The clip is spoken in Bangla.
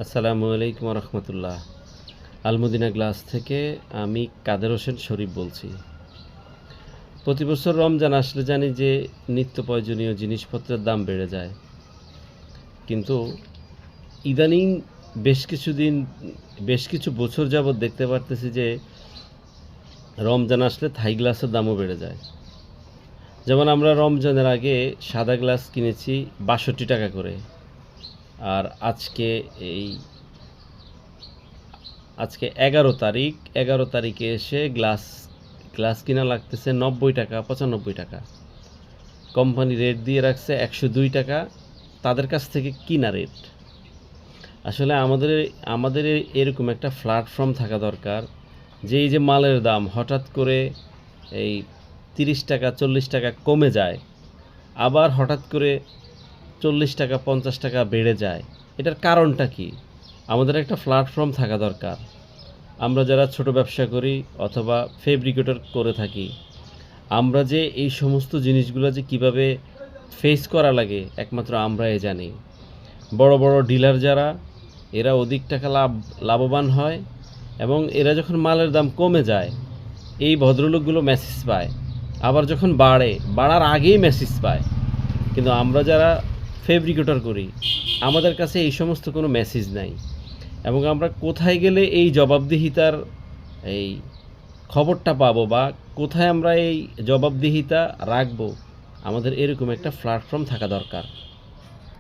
আসসালামু আলাইকুম রহমতুল্লাহ। আলমদিনা গ্লাস থেকে আমি কাদের হোসেন শরীফ বলছি। প্রতি বছর রমজান আসলে জানি যে নিত্য প্রয়োজনীয় জিনিসপত্রের দাম বেড়ে যায়, কিন্তু ইদানিং বেশ কিছু বছর যাবৎ দেখতে পারতেছি যে রমজান আসলে থাই গ্লাসের দামও বেড়ে যায়। যেমন আমরা রমজানের আগে সাদা গ্লাস কিনেছি ৬২ টাকা করে, আর এই আজকে ১১ তারিখ, ১১ তারিখে এসে গ্লাস কিনা লাগতেছে ৯০ টাকা, ৯৫ টাকা। কোম্পানি রেট দিয়ে রাখছে ১০২ টাকা, তাদের কাছ থেকে কিনা রেট। আসলে আমাদের এরকম একটা প্ল্যাটফর্ম থাকা দরকার, যে এই যে মালের দাম হঠাৎ করে এই ৩০ টাকা ৪০ টাকা কমে যায়, আবার হঠাৎ করে ৪০ টাকা ৫০ টাকা বেড়ে যায়। এটার কারণটা কি? আমাদের একটা প্ল্যাটফর্ম থাকা দরকার। আমরা যারা ছোট ব্যবসা করি অথবা ফেব্রিকেটর করে থাকি, আমরা যে এই সমস্ত জিনিসগুলো যে কিভাবে ফেস করা লাগে একমাত্র আমরাই জানি। বড় বড় ডিলার যারা, এরা অধিক টাকা লাভবান হয়, এবং এরা যখন মালের দাম কমে যায় এই ভদ্রলোকগুলো মেসেজ পায়, আবার যখন বাড়ার আগেই মেসেজ পায়। কিন্তু আমরা যারা ফেব্রিকেটর করি, আমাদের কাছে এই সমস্ত কোনো মেসেজ নাই, এবং আমরা কোথায় গেলে এই জবাবদিহিতার এই খবরটা পাবো, বা কোথায় আমরা এই জবাবদিহিতা রাখবো, আমাদের এরকম একটা প্ল্যাটফর্ম থাকা দরকার।